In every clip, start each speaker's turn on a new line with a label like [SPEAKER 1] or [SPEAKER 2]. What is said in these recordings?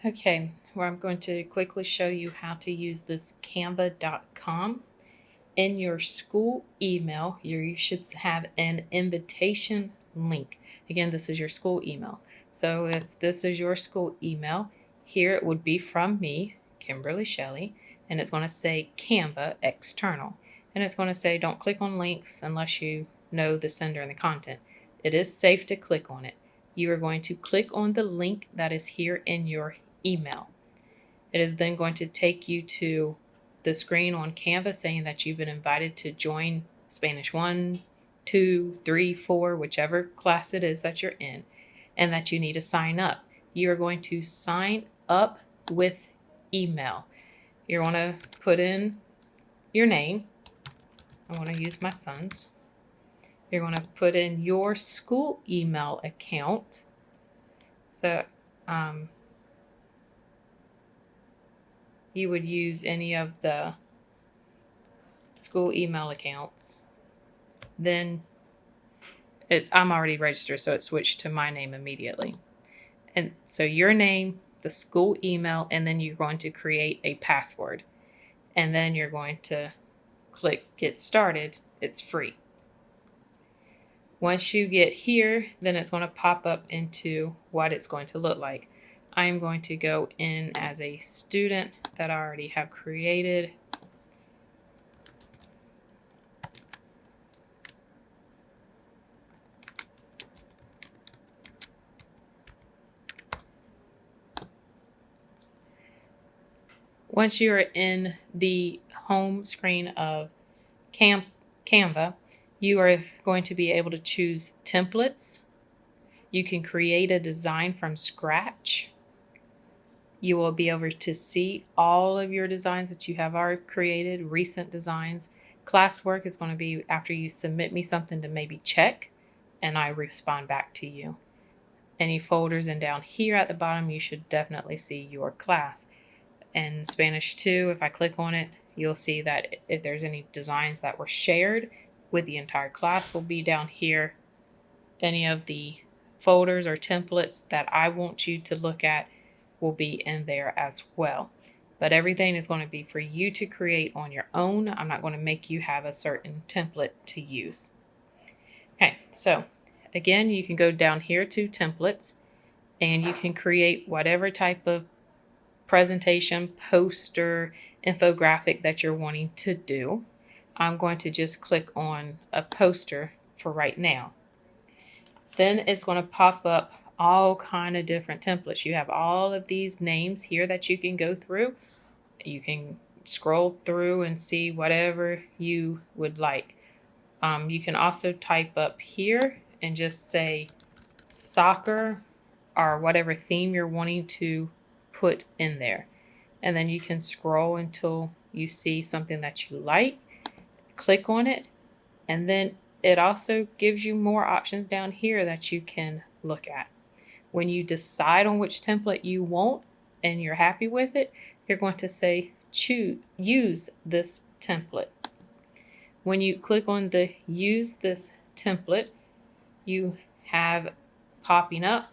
[SPEAKER 1] Okay, where I'm going to quickly show you how to use this canva.com. In your school email, you should have an invitation link. Again, this is your school email. So if this is your school email, here it would be from me, Kimberly Shelley, and it's going to say Canva external. And it's going to say don't click on links unless you know the sender and the content. It is safe to click on it. You are going to click on the link that is here in your email. It is then going to take you to the screen on Canva saying that you've been invited to join Spanish 1, 2, 3, 4, whichever class it is that you're in, and that you need to sign up. You are going to sign up with email. You want to put in your name. I want to use my son's. You're going to put in your school email account. So you would use any of the school email accounts. Then I'm already registered, so it switched to my name immediately. And so your name, the school email, and then you're going to create a password. And then you're going to click get started. It's free. Once you get here, then it's going to pop up into what it's going to look like. I'm going to go in as a student that I already have created. Once you're in the home screen of Canva, you are going to be able to choose templates. You can create a design from scratch. You will be able to see all of your designs that you have already created, recent designs. Classwork is going to be after you submit me something to maybe check, and I respond back to you. Any folders, and down here at the bottom, you should definitely see your class. And Spanish 2, if I click on it, you'll see that if there's any designs that were shared with the entire class will be down here. Any of the folders or templates that I want you to look at will be in there as well. But everything is going to be for you to create on your own. I'm not going to make you have a certain template to use. Okay, so again, you can go down here to templates and you can create whatever type of presentation, poster, infographic that you're wanting to do. I'm going to just click on a poster for right now. Then it's going to pop up all kind of different templates. You have all of these names here that you can go through. You can scroll through and see whatever you would like. You can also type up here and just say soccer or whatever theme you're wanting to put in there. And then you can scroll until you see something that you like, click on it, and then it also gives you more options down here that you can look at. When you decide on which template you want and you're happy with it, you're going to say use this template. When you click on the use this template, you have popping up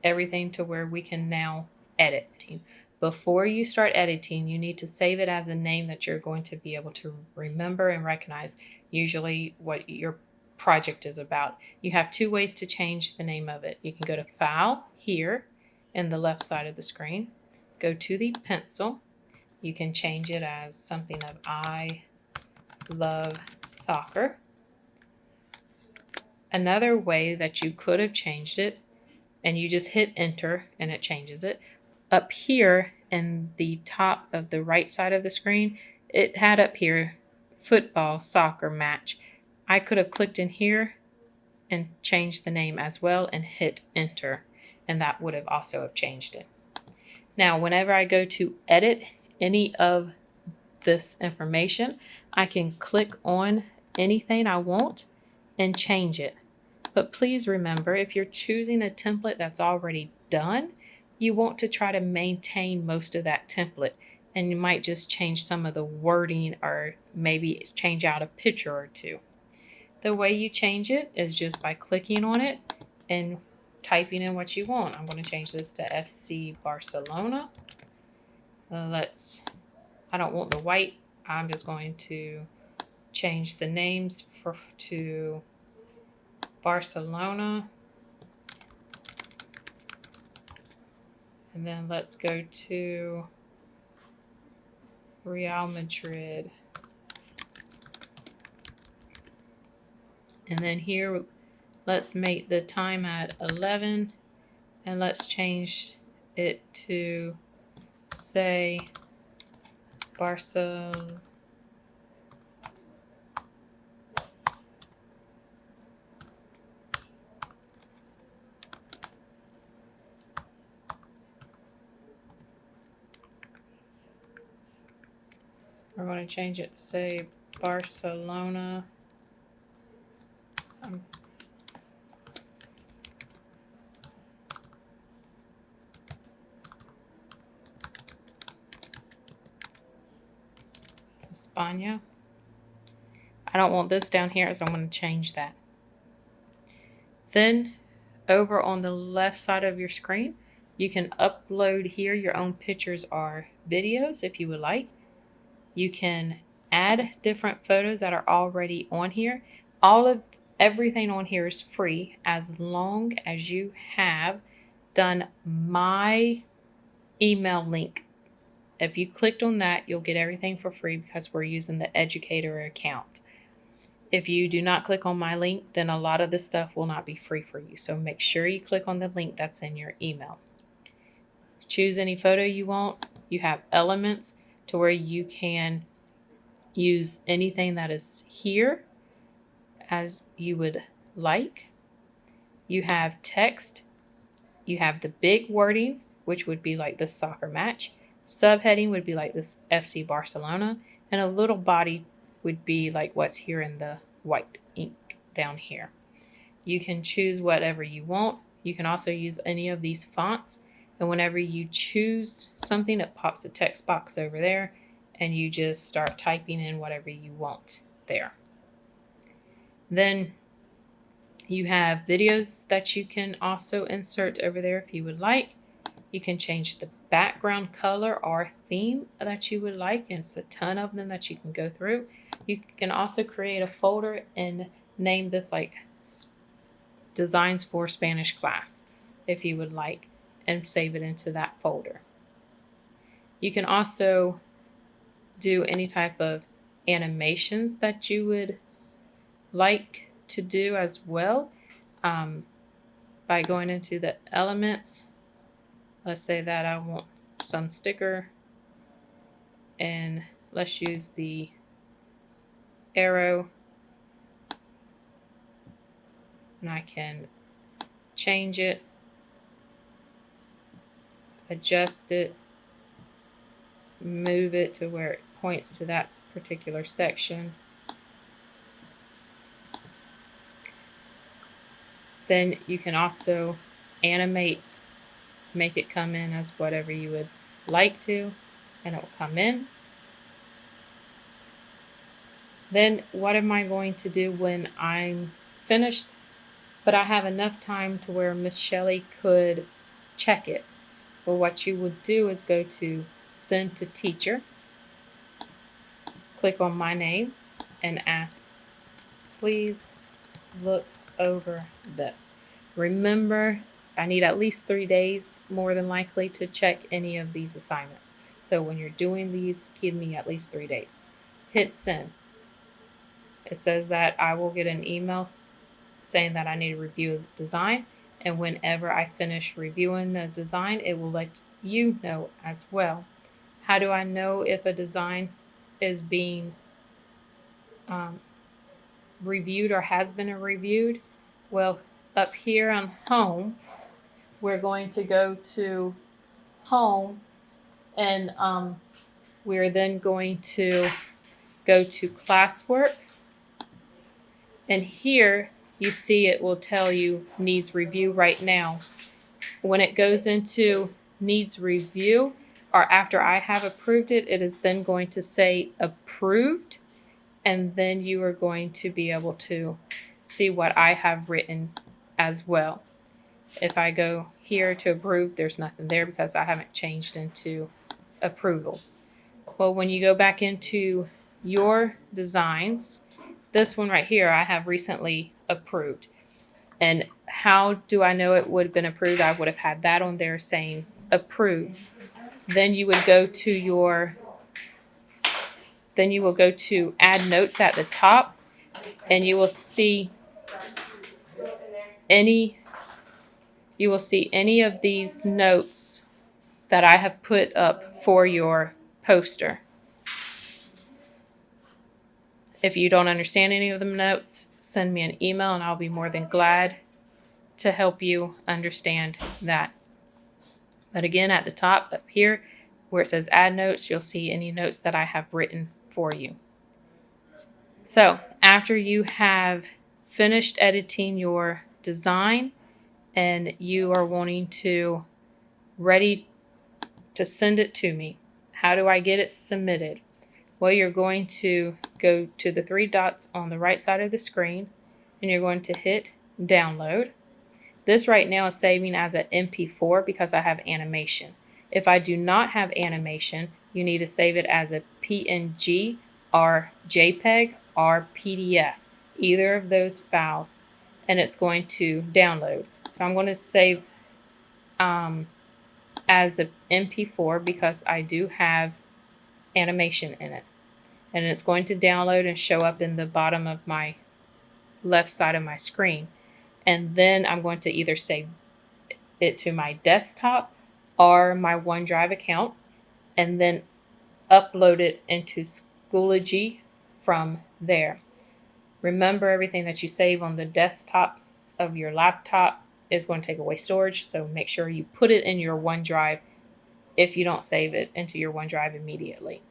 [SPEAKER 1] everything to where we can now edit. Before you start editing, you need to save it as a name that you're going to be able to remember and recognize, usually what your project is about. You have two ways to change the name of it. You can go to File here in the left side of the screen, go to the pencil. You can change it as something of I love soccer. Another way that you could have changed it, and you just hit enter and it changes it. Up here in the top of the right side of the screen, it had up here football soccer match. I could have clicked in here and changed the name as well and hit enter, and that would have also have changed it. Now, whenever I go to edit any of this information, I can click on anything I want and change it. But please remember, if you're choosing a template that's already done, you want to try to maintain most of that template, and you might just change some of the wording or maybe change out a picture or two. The way you change it is just by clicking on it and typing in what you want. I'm going to change this to FC Barcelona. I don't want the white. I'm just going to change the names to Barcelona. And then let's go to Real Madrid. And then here, let's make the time at 11. And let's change it to, say, Barcelona. We're going to change it to say Barcelona. España. I don't want this down here, so I'm going to change that. Then over on the left side of your screen, you can upload here your own pictures or videos if you would like. You can add different photos that are already on here. Everything on here is free as long as you have done my email link. If you clicked on that, you'll get everything for free because we're using the educator account. If you do not click on my link, then a lot of this stuff will not be free for you. So make sure you click on the link that's in your email. Choose any photo you want. You have elements to where you can use anything that is here as you would like. You have text. You have the big wording, which would be like this soccer match. Subheading would be like this FC Barcelona. And a little body would be like what's here in the white ink down here. You can choose whatever you want. You can also use any of these fonts. And whenever you choose something, it pops a text box over there. And you just start typing in whatever you want there. Then you have videos that you can also insert over there if you would like. You can change the background color or theme that you would like, and it's a ton of them that you can go through. You can also create a folder and name this like Designs for Spanish Class if you would like, and save it into that folder. You can also do any type of animations that you would like to do as well by going into the elements. Let's say that I want some sticker, and let's use the arrow, and I can change it, adjust it, move it to where it points to that particular section. Then you can also animate, make it come in as whatever you would like to, and it will come in. Then what am I going to do when I'm finished, but I have enough time to where Miss Shelley could check it? Well, what you would do is go to Send to Teacher, click on my name, and ask, please look over this. Remember, I need at least 3 days, more than likely, to check any of these assignments. So when you're doing these, give me at least 3 days. Hit send. It says that I will get an email saying that I need to review the design. And whenever I finish reviewing the design, it will let you know as well. How do I know if a design is being reviewed or has been reviewed? Well, up here on home, we're going to go to home, and we're then going to go to classwork, and here you see it will tell you needs review right now. When it goes into needs review, or after I have approved it, it is then going to say approved, and then you are going to be able to see what I have written as well. If I go here to approve, there's nothing there because I haven't changed into approval. Well, when you go back into your designs, this one right here I have recently approved. And how do I know it would have been approved? I would have had that on there saying approved. Then you would go to then you will go to add notes at the top, and you will see any of these notes that I have put up for your poster. If you don't understand any of the notes, send me an email and I'll be more than glad to help you understand that. But again, at the top up here where it says add notes, you'll see any notes that I have written for you. So after you have finished editing your design and you are wanting to ready to send it to me, how do I get it submitted? Well, you're going to go to the three dots on the right side of the screen and you're going to hit download. This right now is saving as an MP4 because I have animation. If I do not have animation, you need to save it as a PNG or JPEG or PDF, either of those files, and it's going to download. So I'm going to save as an MP4 because I do have animation in it. And it's going to download and show up in the bottom of my left side of my screen. And then I'm going to either save it to my desktop or my OneDrive account and then upload it into Schoology from there. Remember, everything that you save on the desktops of your laptop is going to take away storage, so make sure you put it in your OneDrive if you don't save it into your OneDrive immediately.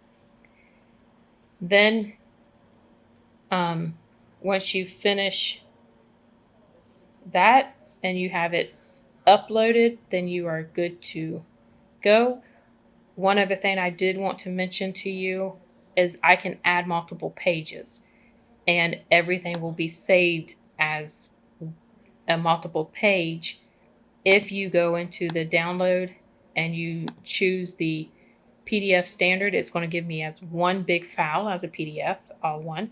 [SPEAKER 1] Then once you finish that and you have it uploaded, then you are good to go. One other thing I did want to mention to you is I can add multiple pages and everything will be saved as a multiple page. If you go into the download and you choose the PDF standard, it's going to give me as one big file as a PDF, all one.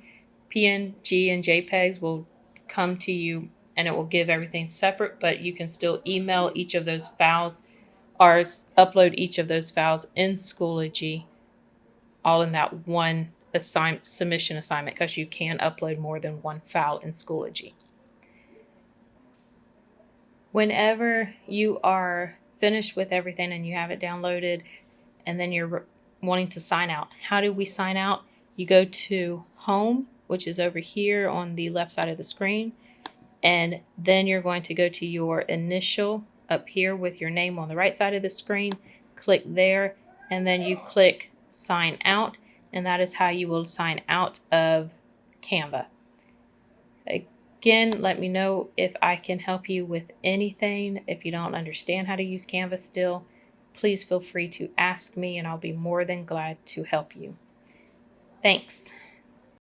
[SPEAKER 1] PNG and JPEGs will come to you and it will give everything separate, but you can still email each of those files or upload each of those files in Schoology all in that one submission assignment, because you can upload more than one file in Schoology. Whenever you are finished with everything and you have it downloaded and then you're wanting to sign out, how do we sign out? You go to Home, which is over here on the left side of the screen, and then you're going to go to your initial up here with your name on the right side of the screen. Click there and then you click sign out, and that is how you will sign out of Canva. Again, let me know if I can help you with anything. If you don't understand how to use Canva still, please feel free to ask me and I'll be more than glad to help you. Thanks.